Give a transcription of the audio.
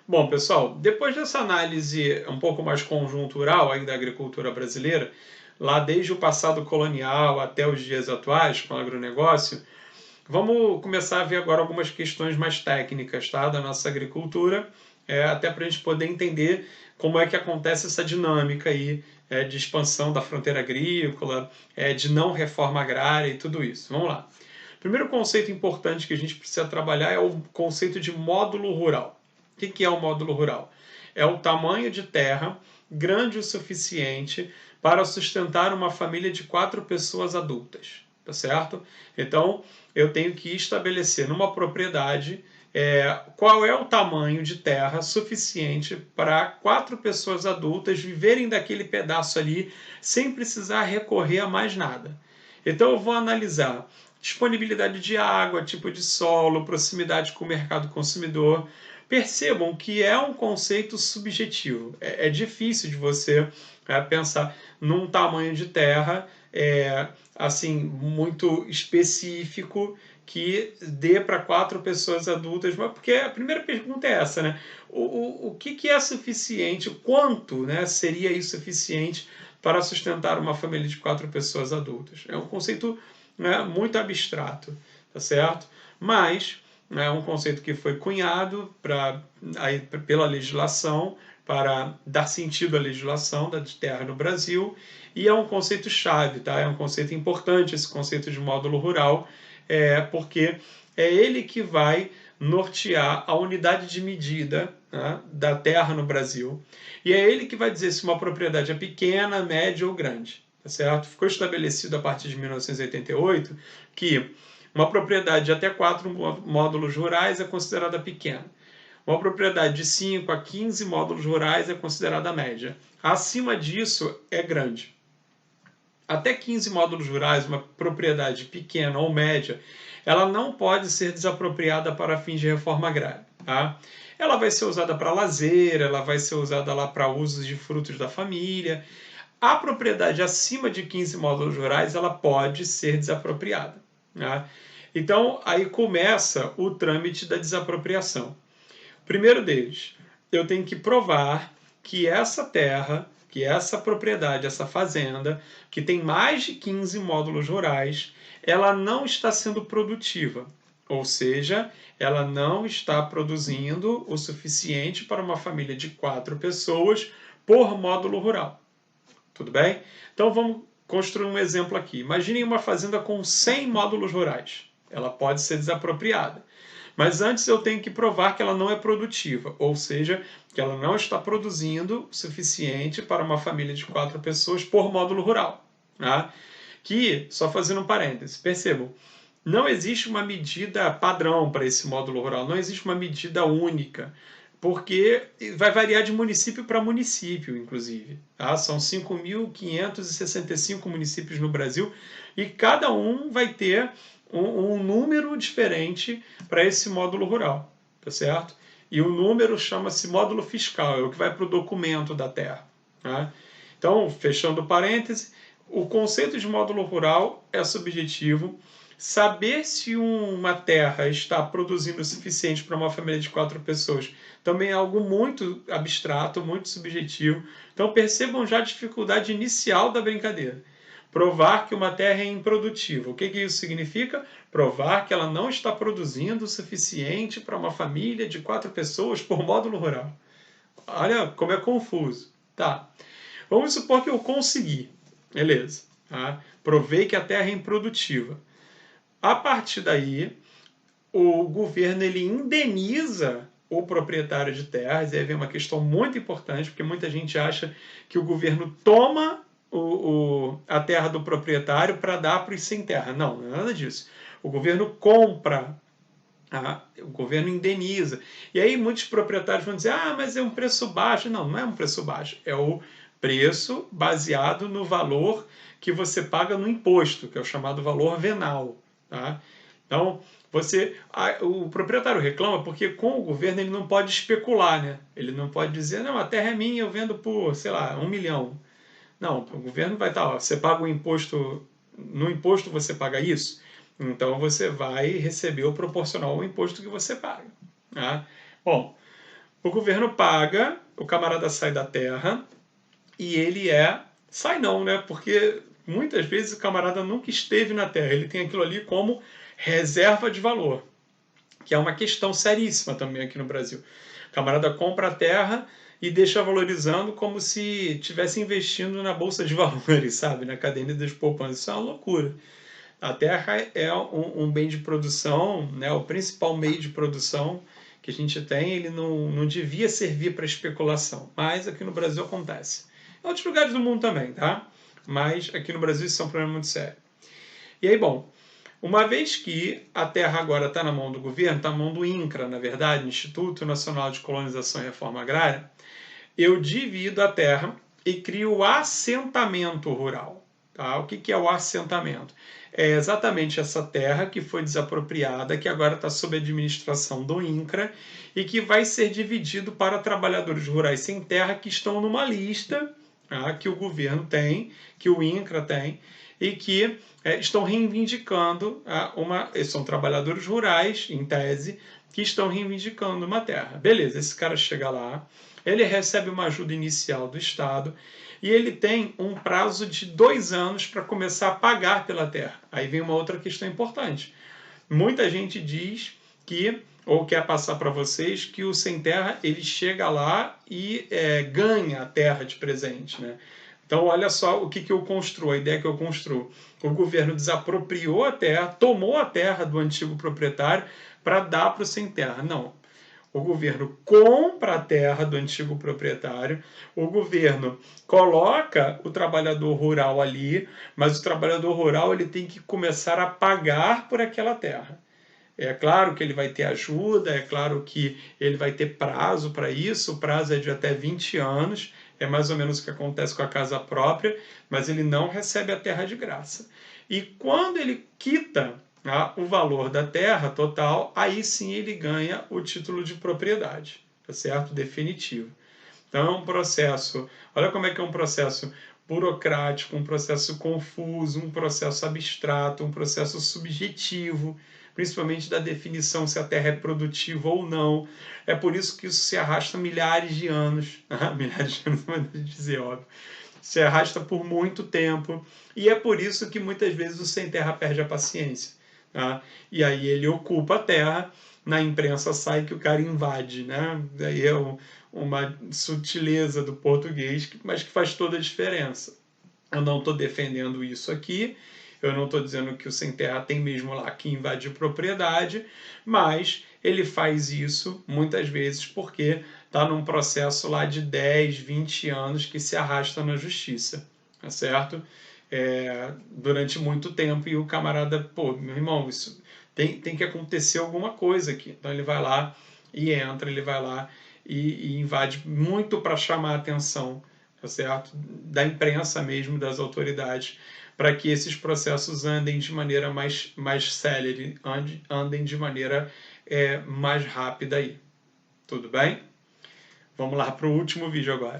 Bom, pessoal, depois dessa análise um pouco mais conjuntural aí da agricultura brasileira, lá desde o passado colonial até os dias atuais com o agronegócio, vamos começar a ver agora algumas questões mais técnicas, tá, da nossa agricultura, até para a gente poder entender como é que acontece essa dinâmica aí de expansão da fronteira agrícola, de não reforma agrária e tudo isso. Vamos lá. Primeiro conceito importante que a gente precisa trabalhar é o conceito de módulo rural. O que é o módulo rural? É o tamanho de terra grande o suficiente para sustentar uma família de 4 pessoas adultas, tá certo? Então, eu tenho que estabelecer numa propriedade qual é o tamanho de terra suficiente para 4 pessoas adultas viverem daquele pedaço ali sem precisar recorrer a mais nada. Então eu vou analisar disponibilidade de água, tipo de solo, proximidade com o mercado consumidor. Percebam que é um conceito subjetivo. É difícil de você pensar num tamanho de terra assim muito específico que dê para 4 pessoas adultas, mas porque a primeira pergunta é essa, né? O que é suficiente? Quanto, né, seria isso suficiente para sustentar uma família de 4 pessoas adultas? É um conceito, né, muito abstrato, tá certo? Mas é um conceito que foi cunhado pela legislação para dar sentido à legislação da terra no Brasil, e é um conceito chave, tá? É um conceito importante esse conceito de módulo rural, porque é ele que vai nortear a unidade de medida, né, da terra no Brasil, e é ele que vai dizer se uma propriedade é pequena, média ou grande, tá certo? Ficou estabelecido a partir de 1988 que uma propriedade de até 4 módulos rurais é considerada pequena. Uma propriedade de 5 a 15 módulos rurais é considerada média. Acima disso é grande. Até 15 módulos rurais, uma propriedade pequena ou média, ela não pode ser desapropriada para fins de reforma agrária. Tá? Ela vai ser usada para lazer, ela vai ser usada lá para usos de frutos da família. A propriedade acima de 15 módulos rurais, ela pode ser desapropriada. Tá? Então, aí começa o trâmite da desapropriação. Primeiro deles, eu tenho que provar que essa terra, que essa propriedade, essa fazenda, que tem mais de 15 módulos rurais, ela não está sendo produtiva. Ou seja, ela não está produzindo o suficiente para uma família de 4 pessoas por módulo rural. Tudo bem? Então vamos construir um exemplo aqui. Imaginem uma fazenda com 100 módulos rurais. Ela pode ser desapropriada. Mas antes eu tenho que provar que ela não é produtiva, ou seja, que ela não está produzindo o suficiente para uma família de 4 pessoas por módulo rural. Tá? Que, só fazendo um parêntese, percebam, não existe uma medida padrão para esse módulo rural, não existe uma medida única, porque vai variar de município para município, inclusive. Tá? São 5.565 municípios no Brasil e cada um vai ter um número diferente para esse módulo rural, tá certo? E o número chama-se módulo fiscal, é o que vai para o documento da terra. Tá? Então, fechando parêntese, o conceito de módulo rural é subjetivo. Saber se uma terra está produzindo o suficiente para uma família de 4 pessoas também é algo muito abstrato, muito subjetivo. Então percebam já a dificuldade inicial da brincadeira. Provar que uma terra é improdutiva. O que isso significa? Provar que ela não está produzindo o suficiente para uma família de 4 pessoas por módulo rural. Olha como é confuso. Tá. Vamos supor que eu consegui. Beleza. Tá? Provei que a terra é improdutiva. A partir daí, o governo ele indeniza o proprietário de terras, e aí vem uma questão muito importante, porque muita gente acha que o governo toma a terra do proprietário para dar para os sem terra. Não, não é nada disso. O governo compra, o governo indeniza. E aí muitos proprietários vão dizer, mas é um preço baixo. Não, não é um preço baixo, é o preço baseado no valor que você paga no imposto, que é o chamado valor venal. Tá? Então, o proprietário reclama porque com o governo ele não pode especular, né? Ele não pode dizer, não, a terra é minha, eu vendo por, sei lá, 1 milhão. Não, o governo vai estar, você paga o imposto, no imposto você paga isso, então você vai receber o proporcional ao imposto que você paga. Tá? Bom, O governo paga, o camarada sai da terra e ele sai não, né? Porque muitas vezes o camarada nunca esteve na terra, ele tem aquilo ali como reserva de valor, que é uma questão seríssima também aqui no Brasil. O camarada compra a terra e deixa valorizando como se estivesse investindo na bolsa de valores, sabe? Na caderneta de poupança. Isso é uma loucura. A terra é um bem de produção, né? O principal meio de produção que a gente tem, ele não devia servir para especulação, mas aqui no Brasil acontece. Em outros lugares do mundo também, tá? Mas aqui no Brasil isso é um problema muito sério. E aí, bom, uma vez que a terra agora está na mão do governo, está na mão do INCRA, na verdade, Instituto Nacional de Colonização e Reforma Agrária, eu divido a terra e crio o assentamento rural. Tá? O que é o assentamento? É exatamente essa terra que foi desapropriada, que agora está sob administração do INCRA e que vai ser dividido para trabalhadores rurais sem terra que estão numa lista, tá? Que o governo tem, que o INCRA tem, e que estão reivindicando são trabalhadores rurais, em tese, que estão reivindicando uma terra. Beleza, esse cara chega lá, ele recebe uma ajuda inicial do Estado e ele tem um prazo de 2 anos para começar a pagar pela terra. Aí vem uma outra questão importante. Muita gente diz que, ou quer passar para vocês, que o sem terra ele chega lá e ganha a terra de presente, né? Então, olha só o que eu construo, a ideia que eu construo. O governo desapropriou a terra, tomou a terra do antigo proprietário para dar para o sem terra. Não. O governo compra a terra do antigo proprietário, o governo coloca o trabalhador rural ali, mas o trabalhador rural ele tem que começar a pagar por aquela terra. É claro que ele vai ter ajuda, é claro que ele vai ter prazo para isso, o prazo é de até 20 anos, é mais ou menos o que acontece com a casa própria, mas ele não recebe a terra de graça. E quando ele quita o valor da terra total, aí sim ele ganha o título de propriedade, tá certo? Definitivo. Então é um processo, olha como é que é um processo burocrático, um processo confuso, um processo abstrato, um processo subjetivo, principalmente da definição se a terra é produtiva ou não. É por isso que isso se arrasta milhares de anos, milhares de anos, não é dizer óbvio, se arrasta por muito tempo, e é por isso que muitas vezes o sem terra perde a paciência. Tá? E aí ele ocupa a terra, na imprensa sai que o cara invade, né? Daí é uma sutileza do português, mas que faz toda a diferença. Eu não estou defendendo isso aqui, eu não estou dizendo que o sem terra tem mesmo lá que invadir propriedade, mas ele faz isso muitas vezes porque está num processo lá de 10, 20 anos que se arrasta na justiça, tá certo? Durante muito tempo, e o camarada, pô, meu irmão, isso tem que acontecer alguma coisa aqui. Então ele vai lá e entra, ele vai lá e invade muito para chamar a atenção, tá certo? Da imprensa mesmo, das autoridades, para que esses processos andem de maneira mais célere, andem de maneira mais rápida aí. Tudo bem? Vamos lá para o último vídeo agora.